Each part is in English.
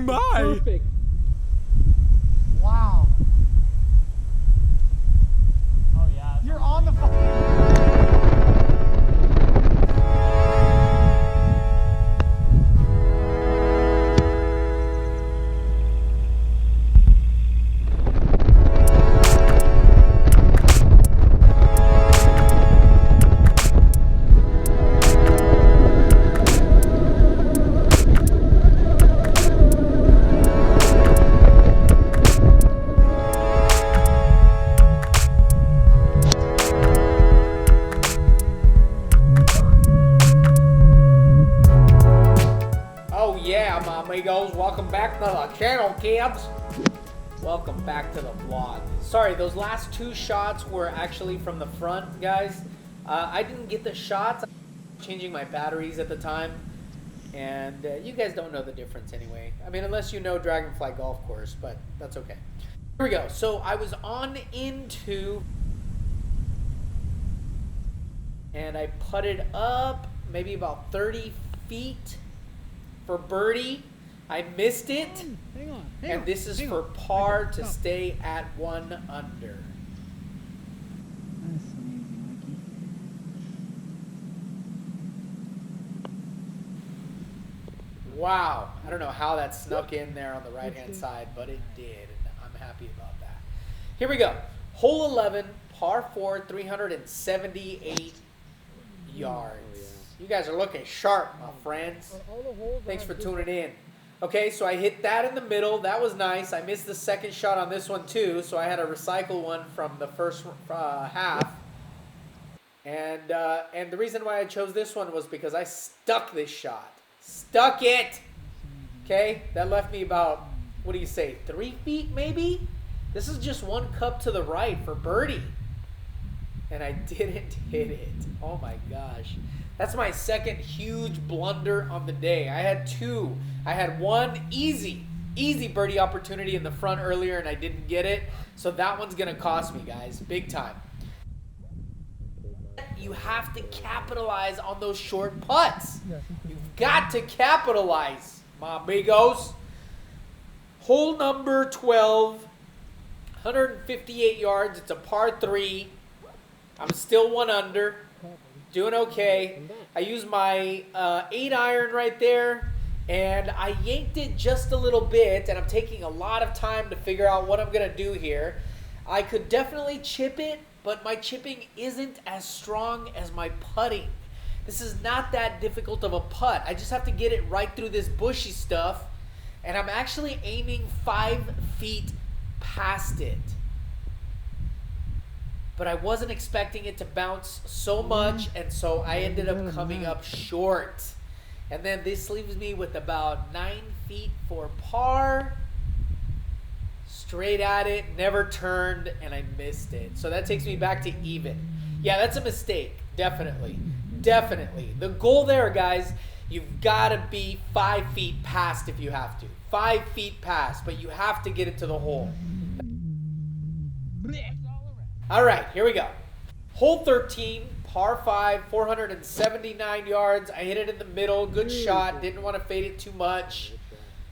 my! Perfect. Wow. Oh yeah. You're on the phone. Amigos, welcome back to the channel, kids. Welcome back to the vlog. Sorry, those last two shots were actually from the front, guys. I didn't get the shots. I was changing my batteries at the time, and you guys don't know the difference anyway. I mean, unless you know Dragonfly Golf Course, but that's okay. Here we go. So I was on into, and I putted up maybe about 30 feet for birdie. I missed it, and this is for par to stay at 1 under. Wow, I don't know how that snuck in there on the right-hand side, but it did, and I'm happy about that. Here we go. Hole 11, par 4, 378 yards. You guys are looking sharp, my friends. Thanks for tuning in. Okay, so I hit that in the middle. That was nice. I missed the second shot on this one too, so I had to recycle one from the first half. And the reason why I chose this one was because I stuck this shot. Stuck it! Okay, that left me about, what do you say, 3 feet maybe? This is just one cup to the right for birdie. And I didn't hit it. Oh my gosh. That's my second huge blunder on the day. I had two. I had one easy birdie opportunity in the front earlier, and I didn't get it. So that one's going to cost me, guys, big time. You have to capitalize on those short putts. You've got to capitalize, my amigos. Hole number 12, 158 yards. It's a par 3. I'm still 1 under. Doing okay. I used my 8-iron right there, and I yanked it just a little bit, and I'm taking a lot of time to figure out what I'm going to do here. I could definitely chip it, but my chipping isn't as strong as my putting. This is not that difficult of a putt. I just have to get it right through this bushy stuff, and I'm actually aiming 5 feet past it. But I wasn't expecting it to bounce so much, and so I ended up coming up short. And then this leaves me with about 9 feet for par. Straight at it, never turned, and I missed it. So that takes me back to even. Yeah, that's a mistake, definitely. Definitely. The goal there, guys, you've got to be 5 feet past if you have to. 5 feet past, but you have to get it to the hole. All right, here we go. Hole 13, par 5, 479 yards. I hit it in the middle. Good shot. Didn't want to fade it too much.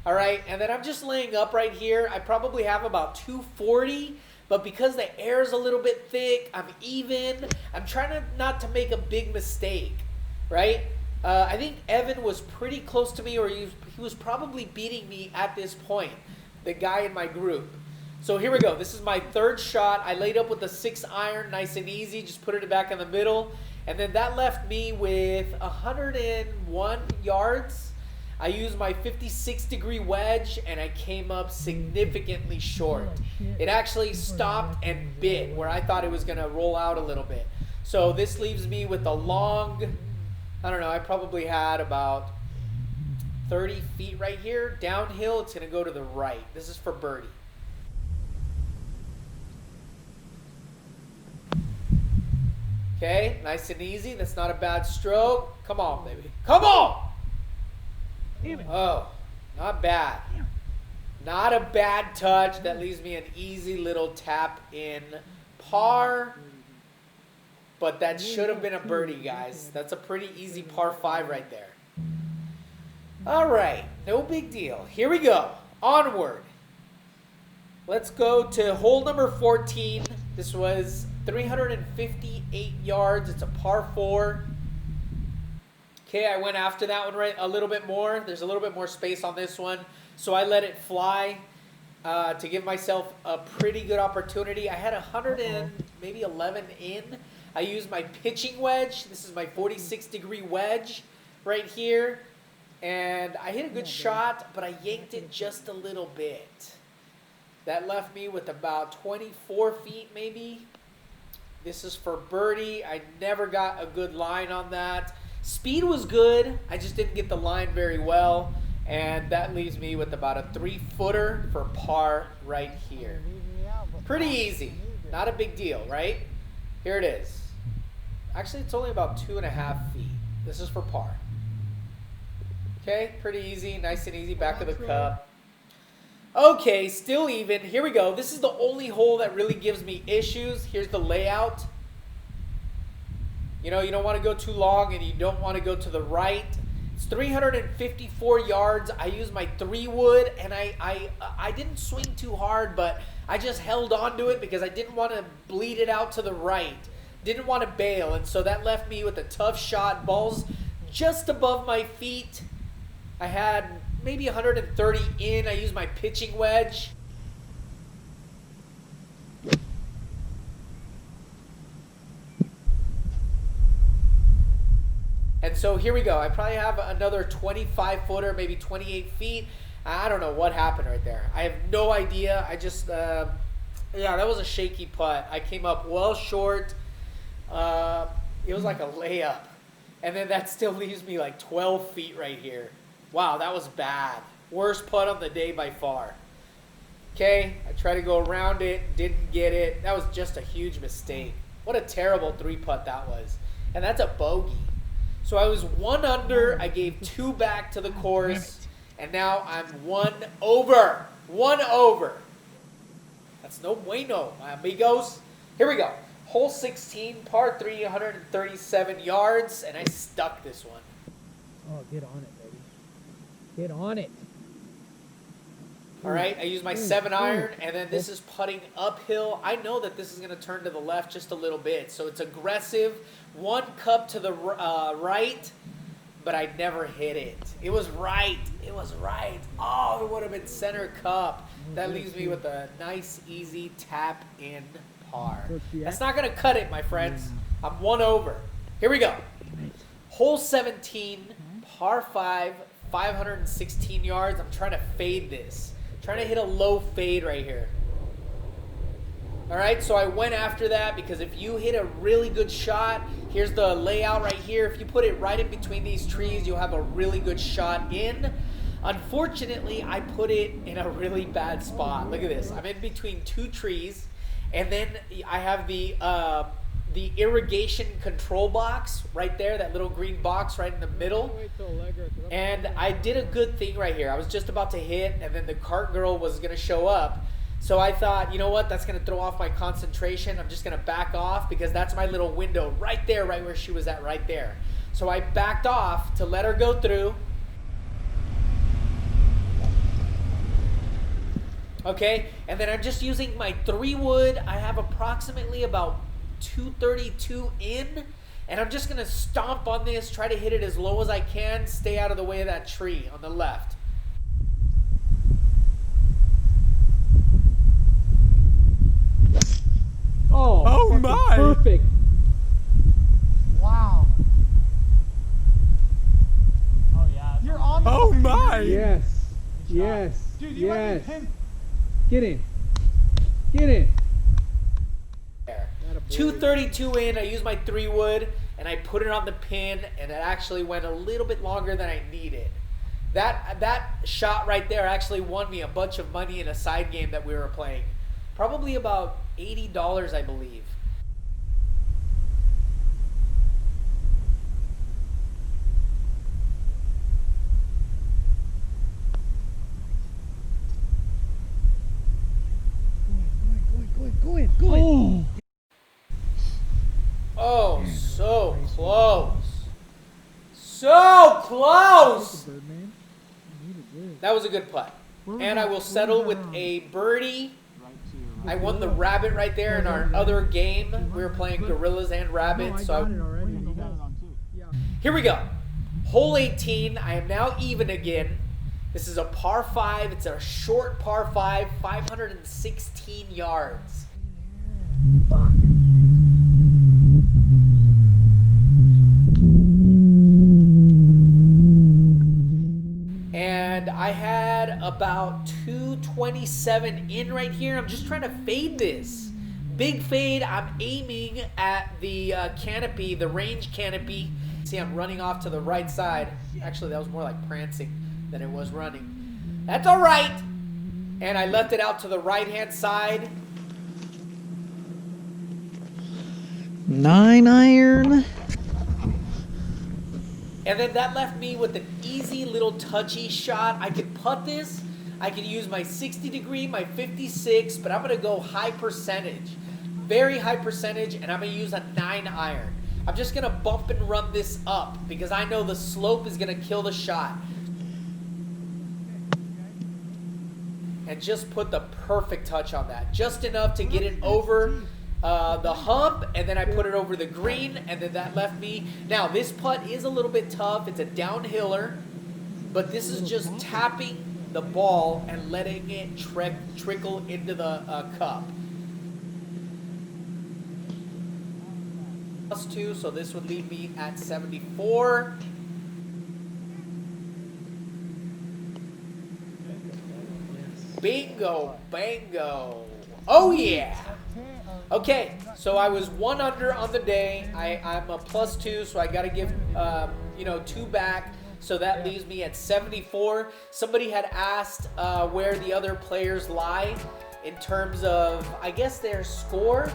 All right, and then I'm just laying up right here. I probably have about 240, but because the air is a little bit thick, I'm even. I'm trying not to make a big mistake, right? I think Evan was pretty close to me, or he was probably beating me at this point, the guy in my group. So here we go. This is my third shot. I laid up with the 6-iron, nice and easy. Just put it back in the middle. And then that left me with 101 yards. I used my 56-degree wedge, and I came up significantly short. It actually stopped and bit where I thought it was going to roll out a little bit. So this leaves me with a long, I don't know, I probably had about 30 feet right here. Downhill, it's going to go to the right. This is for birdie. Okay, nice and easy. That's not a bad stroke. Come on, baby. Come on! Oh, not bad. Not a bad touch. That leaves me an easy little tap in par. But that should have been a birdie, guys. That's a pretty easy par 5 right there. All right, no big deal. Here we go. onward. Let's go to hole number 14. This was 358 yards. It's a par 4. Okay, I went after that one a little bit more. There's a little bit more space on this one. So I let it fly to give myself a pretty good opportunity. I had 111 in. I used my pitching wedge. This is my 46-degree wedge right here. And I hit a good shot, but I yanked it just a little bit. That left me with about 24 feet maybe. This is for birdie. I never got a good line on that. Speed was good. I just didn't get the line very well. And that leaves me with about a 3-footer for par right here. Pretty easy. Not a big deal, right? Here it is. Actually, it's only about 2.5 feet. This is for par. Okay, pretty easy. Nice and easy. Back of the cup. Okay, still even. Here we go. This is the only hole that really gives me issues. Here's the layout. You know, you don't want to go too long and you don't want to go to the right. It's 354 yards. I used my 3-wood and I didn't swing too hard, but I just held on to it because I didn't want to bleed it out to the right. Didn't want to bail, and so that left me with a tough shot. Ball's just above my feet. I had maybe 130 in. I used my pitching wedge. And so here we go. I probably have another 25-footer, maybe 28 feet. I don't know what happened right there. I have no idea. I just, yeah, that was a shaky putt. I came up well short. It was like a layup. And then that still leaves me like 12 feet right here. Wow, that was bad. Worst putt of the day by far. Okay, I tried to go around it, didn't get it. That was just a huge mistake. What a terrible 3-putt that was. And that's a bogey. So I was 1 under. I gave 2 back to the course. And now I'm 1 over. 1 over. That's no bueno, my amigos. Here we go. Hole 16, par 3, 137 yards. And I stuck this one. Oh, get on it, baby. Get on it. All right, I use my 7-iron, and then this is putting uphill. I know that this is going to turn to the left just a little bit, so it's aggressive. 1 cup to the right, but I never hit it. It was right. It was right. Oh, it would have been center cup. That leaves me with a nice, easy tap in par. That's not going to cut it, my friends. I'm 1 over. Here we go. Hole 17, par 5, 516 yards. I'm trying to fade this. Trying to hit a low fade right here. All right, so I went after that because if you hit a really good shot, here's the layout right here. If you put it right in between these trees, you'll have a really good shot in. Unfortunately, I put it in a really bad spot. Look at this. I'm in between 2 trees, and then I have the irrigation control box right there, that little green box right in the middle. And I did a good thing right here. I was just about to hit, and then the cart girl was going to show up. So I thought, you know what, that's going to throw off my concentration. I'm just going to back off because that's my little window right there, right where she was at right there. So I backed off to let her go through. Okay, and then I'm just using my 3-wood. I have approximately about 232 in, and I'm just gonna stomp on this, try to hit it as low as I can, stay out of the way of that tree on the left. Oh my! Perfect. Wow. Oh yeah. You're on the Oh my! Yes. Yes. Dude, you might be pinned. Get in. Get in. 232 in, I used my 3-wood, and I put it on the pin, and it actually went a little bit longer than I needed. That shot right there actually won me a bunch of money in a side game that we were playing. Probably about $80, I believe. Go in. Oh. Oh, so close. So close. Birdman. That was a good putt. And I will settle with a birdie. I won the rabbit right there in our other game. We were playing gorillas and rabbits. So here we go. Hole 18. I am now even again. This is a par 5. It's a short par 5, 516 yards. And I had about 227 in right here. I'm just trying to fade this. Big fade. I'm aiming at the canopy, the range canopy. See, I'm running off to the right side. Actually, that was more like prancing than it was running. That's all right. And I left it out to the right-hand side. 9-iron. And then that left me with an easy little touchy shot. I could putt this. I could use my 60 degree, my 56, but I'm going to go high percentage. Very high percentage, and I'm going to use a 9-iron. I'm just going to bump and run this up because I know the slope is going to kill the shot. And just put the perfect touch on that. Just enough to get it over the hump, and then I put it over the green, and then that left me. Now, this putt is a little bit tough. It's a downhiller, but this is just tapping the ball and letting it trickle into the cup. +2, so this would leave me at 74. Bingo, bango. Oh, yeah. Okay, so I was 1 under on the day. I'm a +2, so I got to give, 2 back. So that leaves me at 74. Somebody had asked where the other players lie in terms of, I guess, their score.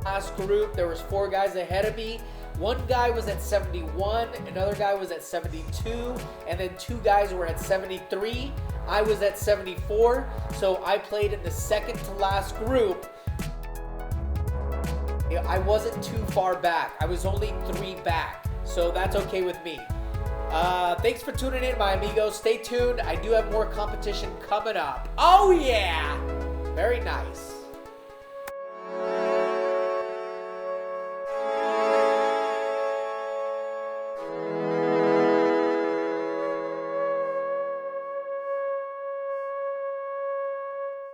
Last group, there was 4 guys ahead of me. One guy was at 71, another guy was at 72, and then 2 guys were at 73. I was at 74, so I played in the second to last group. I wasn't too far back. I was only 3 back, so that's okay with me. Thanks for tuning in, my amigos. Stay tuned. I do have more competition coming up. Oh, yeah. Very nice.